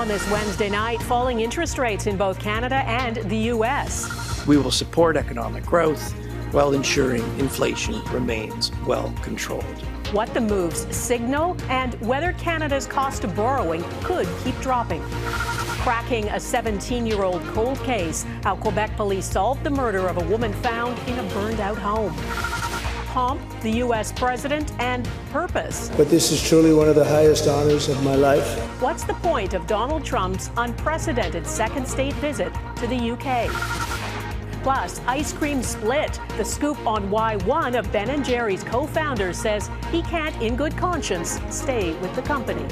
On this Wednesday night, falling interest rates in both Canada and the U.S. We will support economic growth while ensuring inflation remains well controlled. What the moves signal and whether Canada's cost of borrowing could keep dropping. Cracking a 17-year-old cold case, how Quebec police solved the murder of a woman found in a burned-out home. Pomp, the U.S. president, and purpose. But this is truly one of the highest honors of my life. What's the point of Donald Trump's unprecedented second state visit to the U.K.? Plus, ice cream split. The scoop on why one of Ben & Jerry's co-founders says he can't, in good conscience, stay with the company.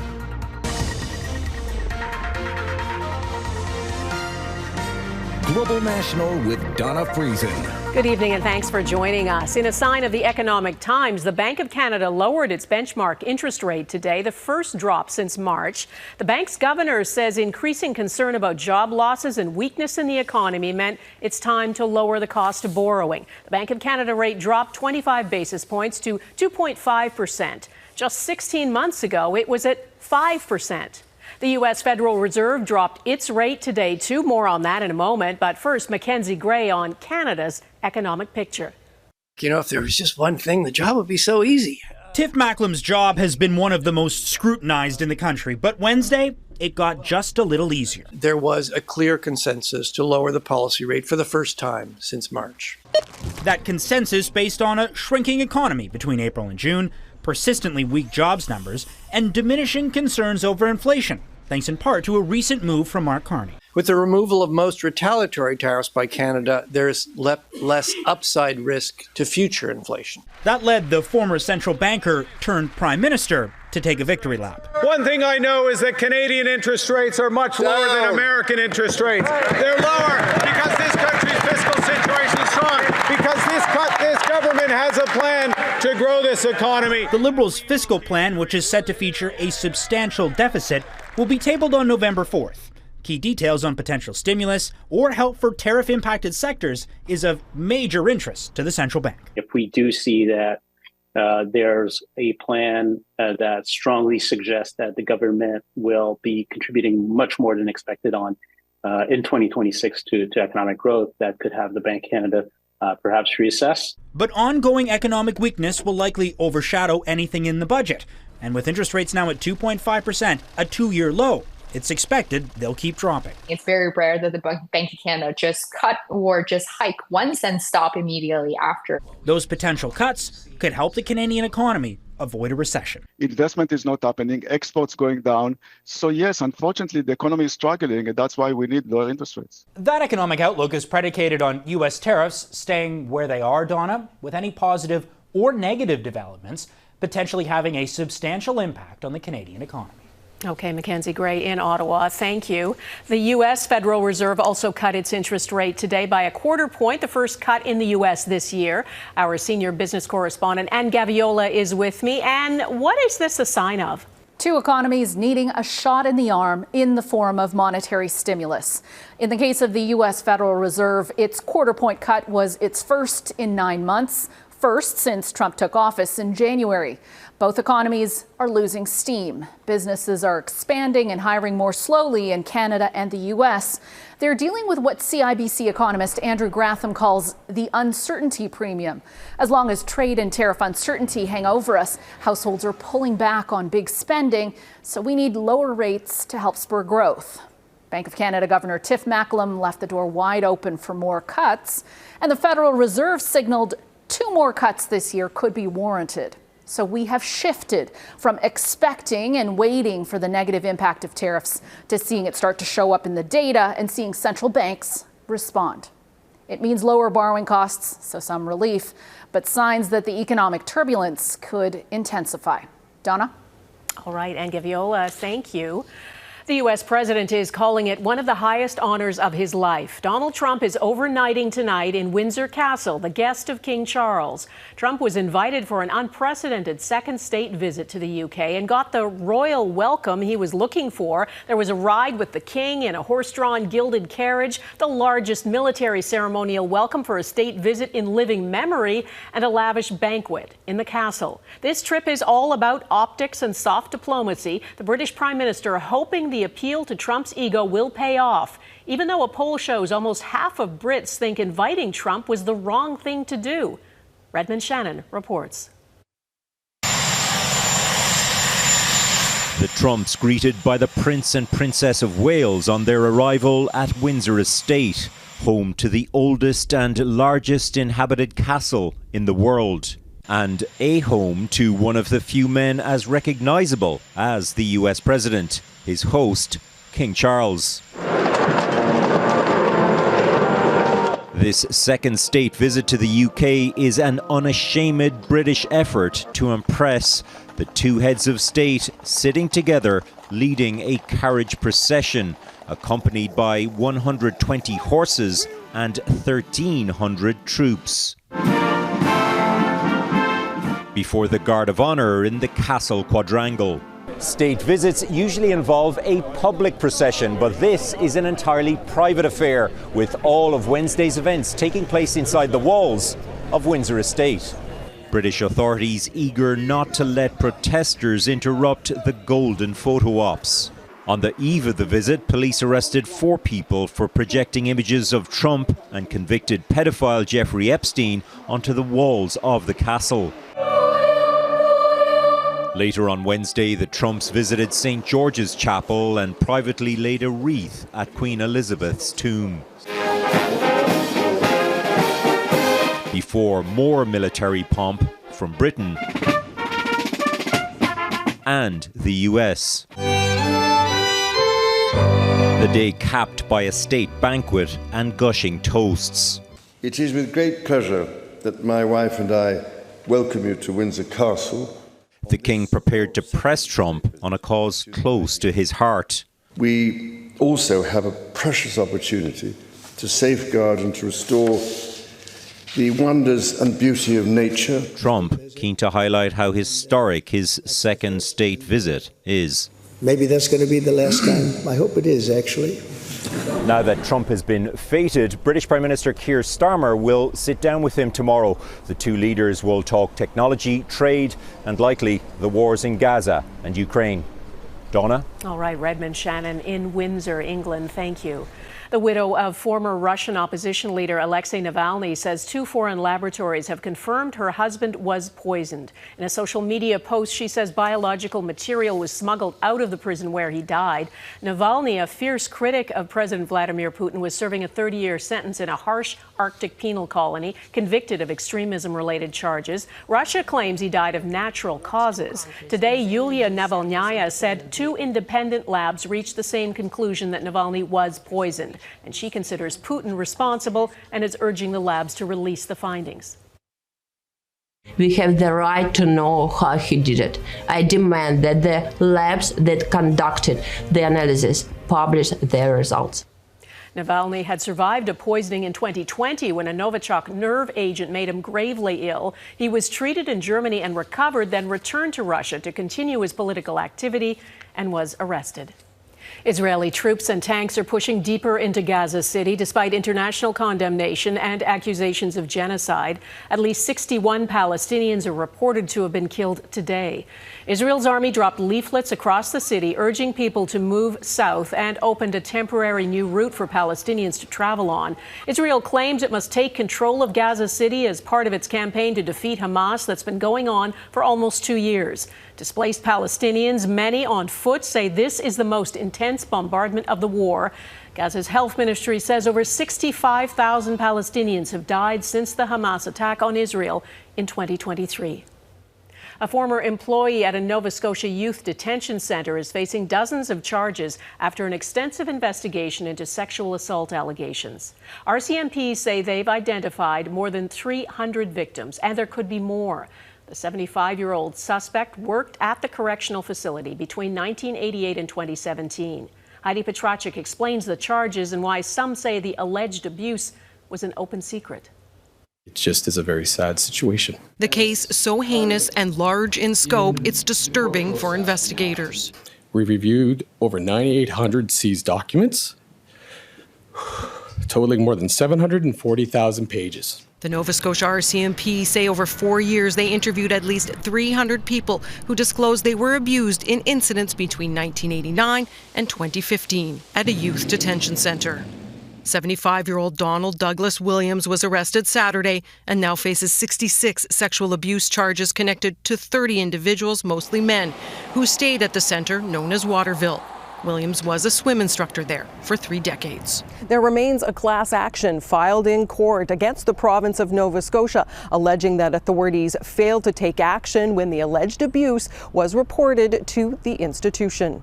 Global National with Donna Friesen. Good evening and thanks for joining us. In a sign of the economic times, the Bank of Canada lowered its benchmark interest rate today, the first drop since March. The bank's governor says increasing concern about job losses and weakness in the economy meant it's time to lower the cost of borrowing. The Bank of Canada rate dropped 25 basis points to 2.5%. Just 16 months ago, it was at 5%. The U.S. Federal Reserve dropped its rate today, too. More on that in a moment. But first, Mackenzie Gray on Canada's economic picture. You know, if there was just one thing, the job would be so easy. Tiff Macklem's job has been one of the most scrutinized in the country. But Wednesday, it got just a little easier. There was a clear consensus to lower the policy rate for the first time since March. That consensus based on a shrinking economy between April and June, persistently weak jobs numbers, and diminishing concerns over inflation, thanks in part to a recent move from Mark Carney. With the removal of most retaliatory tariffs by Canada, there's less upside risk to future inflation. That led the former central banker turned prime minister to take a victory lap. One thing I know is that Canadian interest rates are much lower than American interest rates. They're lower because this country's fiscal situation is strong, because this government has a plan to grow this economy. The Liberals' fiscal plan, which is set to feature a substantial deficit, will be tabled on November 4th. Key details on potential stimulus or help for tariff-impacted sectors is of major interest to the central bank. If we do see that there's a plan that strongly suggests that the government will be contributing much more than expected on in 2026 to economic growth, that could have the Bank of Canada perhaps reassess. But ongoing economic weakness will likely overshadow anything in the budget. And with interest rates now at 2.5%, a two-year low, it's expected they'll keep dropping. It's very rare that the Bank of Canada just cut or just hike once and stop immediately after. Those potential cuts could help the Canadian economy avoid a recession. Investment is not happening, exports going down. So yes, unfortunately, the economy is struggling, and that's why we need lower interest rates. That economic outlook is predicated on U.S. tariffs staying where they are, Donna, with any positive or negative developments potentially having a substantial impact on the Canadian economy. Okay, Mackenzie Gray in Ottawa. Thank you. The U.S. Federal Reserve also cut its interest rate today by a quarter point, the first cut in the U.S. this year. Our senior business correspondent, Anne Gaviola, is with me. Anne, what is this a sign of? Two economies needing a shot in the arm in the form of monetary stimulus. In the case of the U.S. Federal Reserve, its quarter point cut was its first in 9 months, first since Trump took office in January. Both economies are losing steam. Businesses are expanding and hiring more slowly in Canada and the U.S. They're dealing with what CIBC economist Andrew Gratham calls the uncertainty premium. As long as trade and tariff uncertainty hang over us, households are pulling back on big spending, so we need lower rates to help spur growth. Bank of Canada Governor Tiff Macklem left the door wide open for more cuts, and the Federal Reserve signaled 2 more cuts this year could be warranted. So we have shifted from expecting and waiting for the negative impact of tariffs to seeing it start to show up in the data and seeing central banks respond. It means lower borrowing costs, so some relief, but signs that the economic turbulence could intensify. Donna? All right, Anne Gaviola, thank you. The U.S. president is calling it one of the highest honors of his life. Donald Trump is overnighting tonight in Windsor Castle, the guest of King Charles. Trump was invited for an unprecedented second state visit to the U.K. and got the royal welcome he was looking for. There was a ride with the king in a horse-drawn gilded carriage, the largest military ceremonial welcome for a state visit in living memory, and a lavish banquet in the castle. This trip is all about optics and soft diplomacy. The British Prime Minister hoping the the appeal to Trump's ego will pay off, even though a poll shows almost half of Brits think inviting Trump was the wrong thing to do. Redmond Shannon reports. The Trumps greeted by the Prince and Princess of Wales on their arrival at Windsor Estate, home to the oldest and largest inhabited castle in the world, and a home to one of the few men as recognisable as the US President, his host, King Charles. This second state visit to the UK is an unashamed British effort to impress the two heads of state sitting together leading a carriage procession accompanied by 120 horses and 1,300 troops. Before the Guard of Honour in the Castle Quadrangle. State visits usually involve a public procession, but this is an entirely private affair, with all of Wednesday's events taking place inside the walls of Windsor Estate. British authorities eager not to let protesters interrupt the golden photo ops. On the eve of the visit, police arrested 4 people for projecting images of Trump and convicted pedophile Jeffrey Epstein onto the walls of the castle. Later on Wednesday, the Trumps visited St. George's Chapel and privately laid a wreath at Queen Elizabeth's tomb. Before more military pomp from Britain and the US. The day capped by a state banquet and gushing toasts. It is with great pleasure that my wife and I welcome you to Windsor Castle. The King prepared to press Trump on a cause close to his heart. We also have a precious opportunity to safeguard and to restore the wonders and beauty of nature. Trump keen to highlight how historic his second state visit is. Maybe that's going to be the last time. I hope it is, actually. Now that Trump has been feted, British Prime Minister Keir Starmer will sit down with him tomorrow. The two leaders will talk technology, trade, and likely the wars in Gaza and Ukraine. Donna? All right, Redmond Shannon in Windsor, England. Thank you. The widow of former Russian opposition leader Alexei Navalny says 2 foreign laboratories have confirmed her husband was poisoned. In a social media post, she says biological material was smuggled out of the prison where he died. Navalny, a fierce critic of President Vladimir Putin, was serving a 30-year sentence in a harsh Arctic penal colony, convicted of extremism-related charges. Russia claims he died of natural causes. Today, Yulia Navalnaya said 2 independent labs reached the same conclusion that Navalny was poisoned. And she considers Putin responsible and is urging the labs to release the findings. We have the right to know how he did it. I demand that the labs that conducted the analysis publish their results. Navalny had survived a poisoning in 2020 when a Novichok nerve agent made him gravely ill. He was treated in Germany and recovered, then returned to Russia to continue his political activity and was arrested. Israeli troops and tanks are pushing deeper into Gaza City despite international condemnation and accusations of genocide. At least 61 Palestinians are reported to have been killed today. Israel's army dropped leaflets across the city urging people to move south and opened a temporary new route for Palestinians to travel on. Israel claims it must take control of Gaza City as part of its campaign to defeat Hamas that's been going on for almost 2 years. Displaced Palestinians, many on foot, say this is the most intense bombardment of the war. Gaza's health ministry says over 65,000 Palestinians have died since the Hamas attack on Israel in 2023. A former employee at a Nova Scotia youth detention centre is facing dozens of charges after an extensive investigation into sexual assault allegations. RCMPs say they've identified more than 300 victims, and there could be more. The 75-year-old suspect worked at the correctional facility between 1988 and 2017. Heidi Petracek explains the charges and why some say the alleged abuse was an open secret. It just is a very sad situation. The case so heinous and large in scope, it's disturbing for investigators. We reviewed over 9,800 seized documents, totaling more than 740,000 pages. The Nova Scotia RCMP say over 4 years they interviewed at least 300 people who disclosed they were abused in incidents between 1989 and 2015 at a youth detention centre. 75-year-old Donald Douglas Williams was arrested Saturday and now faces 66 sexual abuse charges connected to 30 individuals, mostly men, who stayed at the centre known as Waterville. Williams was a swim instructor there for 3 decades. There remains a class action filed in court against the province of Nova Scotia, alleging that authorities failed to take action when the alleged abuse was reported to the institution.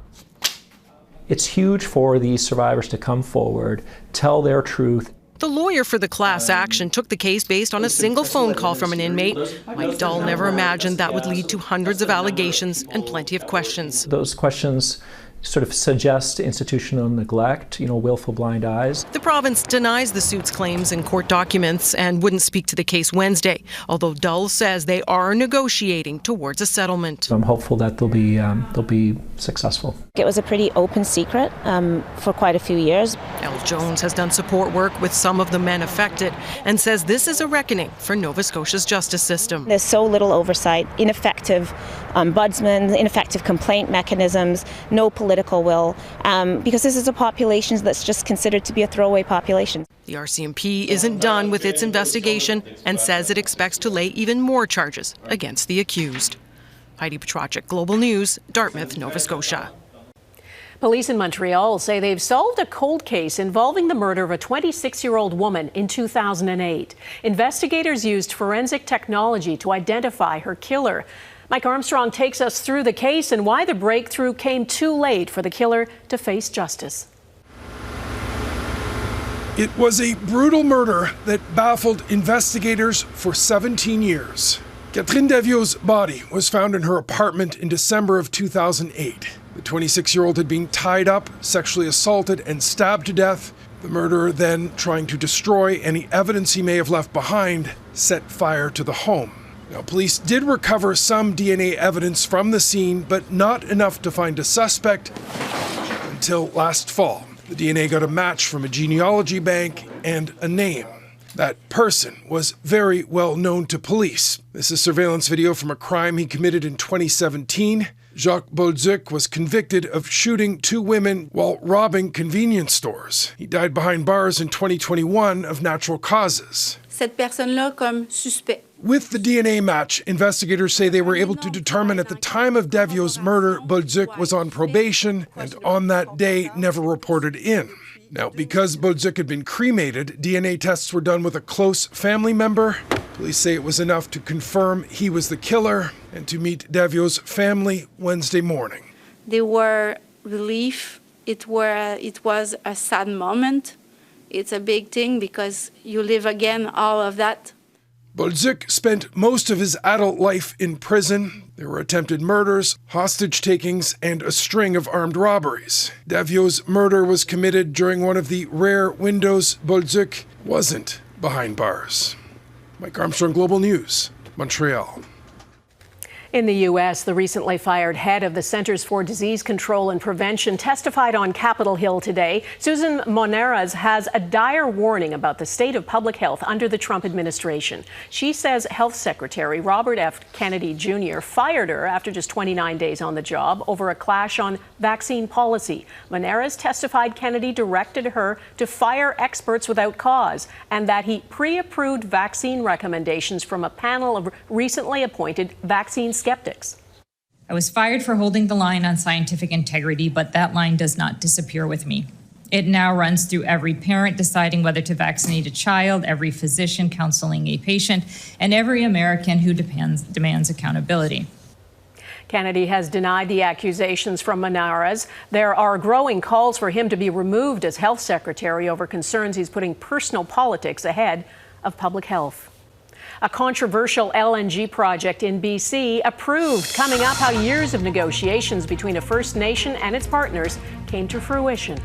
It's huge for these survivors to come forward, tell their truth. The lawyer for the class action took the case based on a single phone call from an inmate. Mike Dull never imagined that would lead to hundreds of allegations and plenty of questions. Those questions sort of suggest institutional neglect, willful blind eyes. The province denies the suit's claims in court documents and wouldn't speak to the case Wednesday, although Dull says they are negotiating towards a settlement. I'm hopeful that they'll be successful. It was a pretty open secret for quite a few years. Elle Jones has done support work with some of the men affected and says this is a reckoning for Nova Scotia's justice system. There's so little oversight, ineffective ombudsmen, ineffective complaint mechanisms, no political will, because this is a population that's just considered to be a throwaway population. The RCMP isn't done with its investigation and says it expects to lay even more charges against the accused. Heidi Petracek, Global News, Dartmouth, Nova Scotia. Police in Montreal say they've solved a cold case involving the murder of a 26-year-old woman in 2008. Investigators used forensic technology to identify her killer. Mike Armstrong takes us through the case and why the breakthrough came too late for the killer to face justice. It was a brutal murder that baffled investigators for 17 years. Catherine Daviau's body was found in her apartment in December of 2008. The 26-year-old had been tied up, sexually assaulted, and stabbed to death. The murderer then, trying to destroy any evidence he may have left behind, set fire to the home. Now, police did recover some DNA evidence from the scene, but not enough to find a suspect until last fall. The DNA got a match from a genealogy bank and a name. That person was very well known to police. This is surveillance video from a crime he committed in 2017. Jacques Bolduc was convicted of shooting 2 women while robbing convenience stores. He died behind bars in 2021 of natural causes. Cette personne-là comme suspect. With the DNA match, investigators say they were able to determine at the time of Daviau's murder, Bolduc was on probation and on that day never reported in. Now, because Bolduc had been cremated, DNA tests were done with a close family member. Police say it was enough to confirm he was the killer and to meet Daviau's family Wednesday morning. They were relieved. It was a sad moment. It's a big thing because you live again all of that. Bolduc spent most of his adult life in prison. There were attempted murders, hostage takings, and a string of armed robberies. Daviau's murder was committed during one of the rare windows Bolduc wasn't behind bars. Mike Armstrong, Global News, Montreal. In the U.S., the recently fired head of the Centers for Disease Control and Prevention testified on Capitol Hill today. Susan Moneras has a dire warning about the state of public health under the Trump administration. She says Health Secretary Robert F. Kennedy Jr. fired her after just 29 days on the job over a clash on vaccine policy. Moneras testified Kennedy directed her to fire experts without cause and that he pre-approved vaccine recommendations from a panel of recently appointed vaccine skeptics. I was fired for holding the line on scientific integrity, but that line does not disappear with me. It now runs through every parent deciding whether to vaccinate a child, every physician counseling a patient, and every American who demands accountability. Kennedy has denied the accusations from Moneras. There are growing calls for him to be removed as health secretary over concerns he's putting personal politics ahead of public health. A controversial LNG project in BC approved. Coming up, how years of negotiations between a First Nation and its partners came to fruition.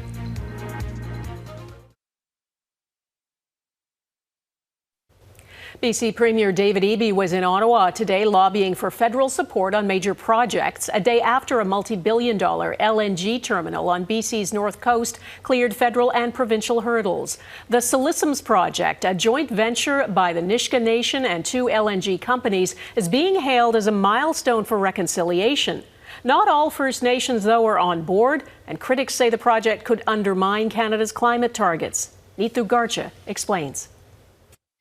BC Premier David Eby was in Ottawa today lobbying for federal support on major projects, a day after a multi-billion-dollar LNG terminal on BC's north coast cleared federal and provincial hurdles. The Siliciums project, a joint venture by the Nisga'a Nation and 2 LNG companies, is being hailed as a milestone for reconciliation. Not all First Nations, though, are on board, and critics say the project could undermine Canada's climate targets. Neetu Garcha explains.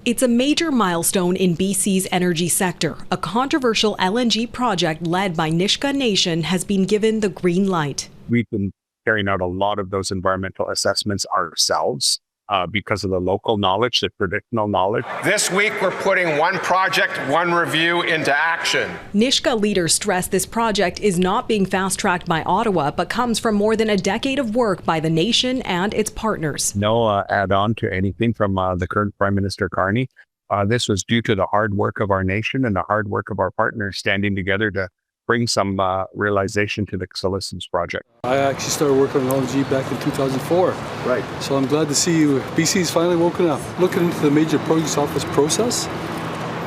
It's a major milestone in BC's energy sector. A controversial LNG project led by Nisga'a Nation has been given the green light. We've been carrying out a lot of those environmental assessments ourselves because of the local knowledge, the traditional knowledge. This week, we're putting one project, one review into action. Nisga'a leaders stress this project is not being fast-tracked by Ottawa, but comes from more than a decade of work by the nation and its partners. No add-on to anything from the current Prime Minister Carney. This was due to the hard work of our nation and the hard work of our partners standing together to bring some realization to the Siliciums project. I actually started working on LNG back in 2004. Right. So I'm glad to see you. BC's finally woken up. Looking into the major projects office process,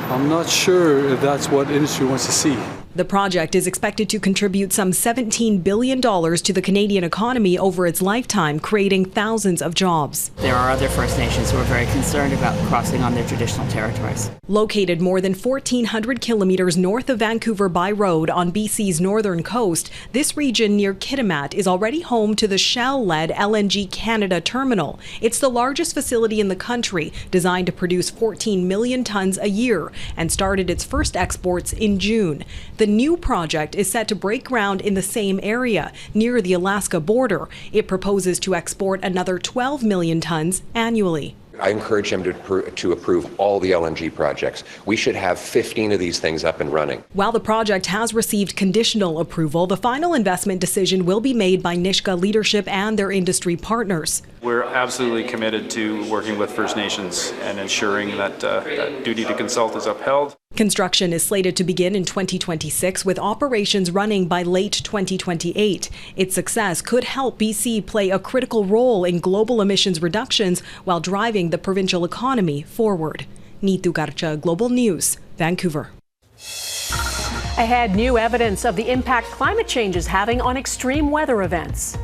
I'm not sure if that's what industry wants to see. The project is expected to contribute some $17 billion to the Canadian economy over its lifetime, creating thousands of jobs. There are other First Nations who are very concerned about crossing on their traditional territories. Located more than 1,400 kilometers north of Vancouver by road on BC's northern coast, this region near Kitimat is already home to the Shell-led LNG Canada terminal. It's the largest facility in the country, designed to produce 14 million tons a year, and started its first exports in June. The new project is set to break ground in the same area, near the Alaska border. It proposes to export another 12 million tons annually. I encourage him to approve all the LNG projects. We should have 15 of these things up and running. While the project has received conditional approval, the final investment decision will be made by Nisga'a leadership and their industry partners. We're absolutely committed to working with First Nations and ensuring that that duty to consult is upheld. Construction is slated to begin in 2026, with operations running by late 2028. Its success could help BC play a critical role in global emissions reductions while driving the provincial economy forward. Neetu Garcha, Global News, Vancouver. Ahead, new evidence of the impact climate change is having on extreme weather events.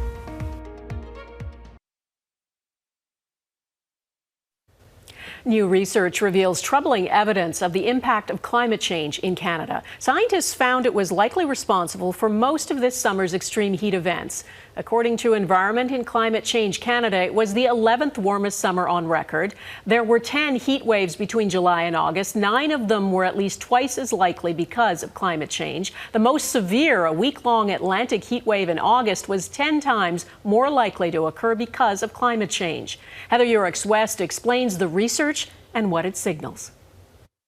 New research reveals troubling evidence of the impact of climate change in Canada. Scientists found it was likely responsible for most of this summer's extreme heat events. According to Environment and Climate Change Canada, it was the 11th warmest summer on record. There were 10 heat waves between July and August. 9 of them were at least twice as likely because of climate change. The most severe, a week-long Atlantic heat wave in August, was 10 times more likely to occur because of climate change. Heather Yurix-West explains the research and what it signals.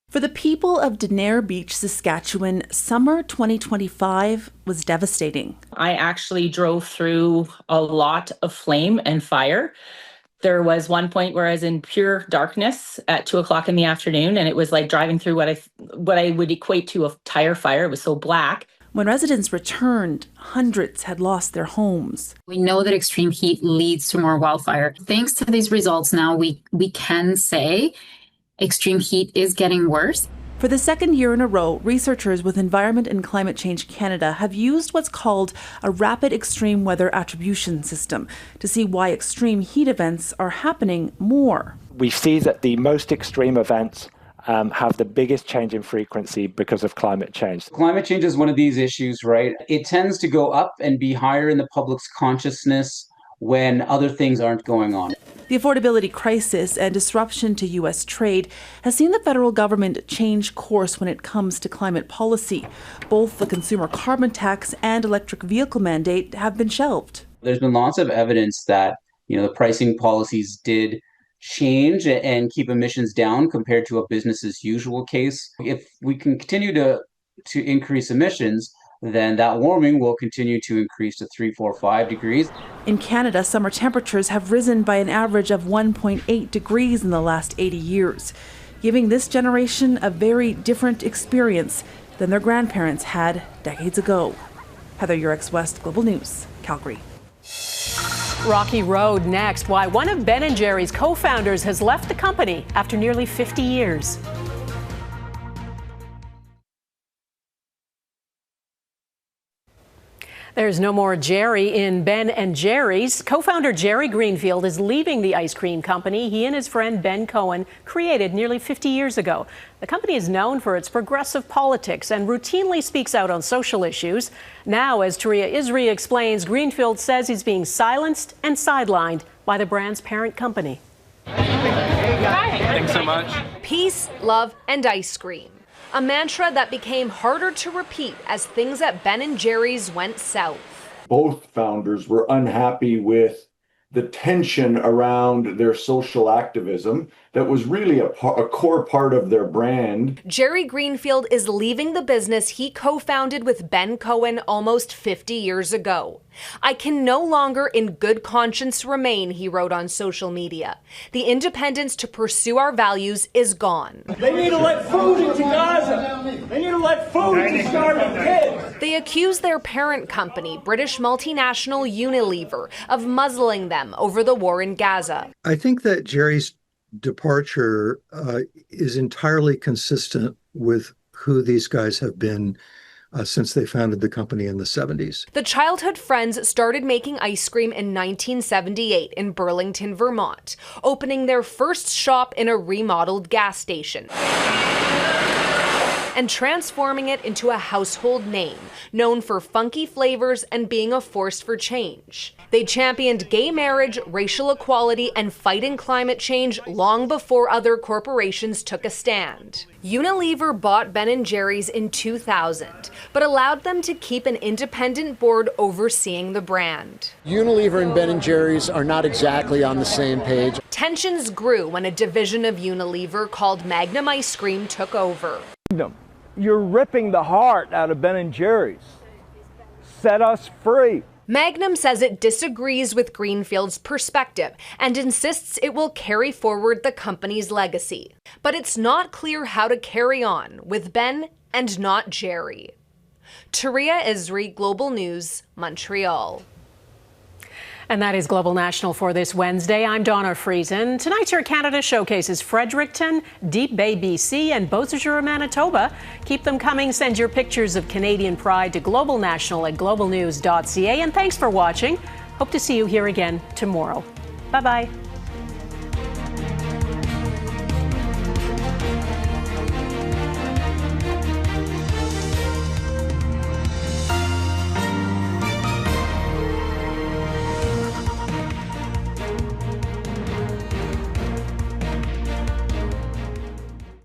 For the people of Denair Beach, Saskatchewan, summer 2025 was devastating. I actually drove through a lot of flame and fire. There was one point where I was in pure darkness at 2:00 in the afternoon, and it was like driving through what I would equate to a tire fire. It was so black. When residents returned, hundreds had lost their homes. We know that extreme heat leads to more wildfire. Thanks to these results now, we can say extreme heat is getting worse. For the second year in a row, researchers with Environment and Climate Change Canada have used what's called a rapid extreme weather attribution system to see why extreme heat events are happening more. We see that the most extreme events have the biggest change in frequency because of climate change. Climate change is one of these issues, right? It tends to go up and be higher in the public's consciousness when other things aren't going on. The affordability crisis and disruption to U.S. trade has seen the federal government change course when it comes to climate policy. Both the consumer carbon tax and electric vehicle mandate have been shelved. There's been lots of evidence that, the pricing policies did change and keep emissions down compared to a business as usual case. If we can continue to increase emissions, then that warming will continue to increase to 3, 4, 5 degrees. In Canada, summer temperatures have risen by an average of 1.8 degrees in the last 80 years, giving this generation a very different experience than their grandparents had decades ago. Heather Yurix-West, Global News, Calgary. Rocky Road next. Why one of Ben & Jerry's co-founders has left the company after nearly 50 years. There's no more Jerry in Ben & Jerry's. Co-founder Jerry Greenfield is leaving the ice cream company he and his friend Ben Cohen created nearly 50 years ago. The company is known for its progressive politics and routinely speaks out on social issues. Now, as Touria Izri explains, Greenfield says he's being silenced and sidelined by the brand's parent company. Thanks so much. Peace, love, and ice cream. A mantra that became harder to repeat as things at Ben & Jerry's went south. Both founders were unhappy with the tension around their social activism that was really a core part of their brand. Jerry Greenfield is leaving the business he co-founded with Ben Cohen almost 50 years ago. "I can no longer in good conscience remain," he wrote on social media. "The independence to pursue our values is gone." They need to let food into Gaza. They need to let food into starving kids. They accuse their parent company, British multinational Unilever, of muzzling them over the war in Gaza. I think that Jerry's departure is entirely consistent with who these guys have been since they founded the company in the 70s. The childhood friends started making ice cream in 1978 in Burlington, Vermont, opening their first shop in a remodeled gas station and transforming it into a household name, known for funky flavors and being a force for change. They championed gay marriage, racial equality, and fighting climate change long before other corporations took a stand. Unilever bought Ben & Jerry's in 2000, but allowed them to keep an independent board overseeing the brand. Unilever and Ben & Jerry's are not exactly on the same page. Tensions grew when a division of Unilever called Magnum Ice Cream took over. You're ripping the heart out of Ben & Jerry's. Set us free. Magnum says it disagrees with Greenfield's perspective and insists it will carry forward the company's legacy. But it's not clear how to carry on with Ben and not Jerry. Touria Izri, Global News, Montreal. And that is Global National for this Wednesday. I'm Donna Friesen. Tonight's Your Canada showcases Fredericton, Deep Bay, BC, and Beausejour, Manitoba. Keep them coming. Send your pictures of Canadian pride to Global National at globalnews.ca. And thanks for watching. Hope to see you here again tomorrow. Bye-bye.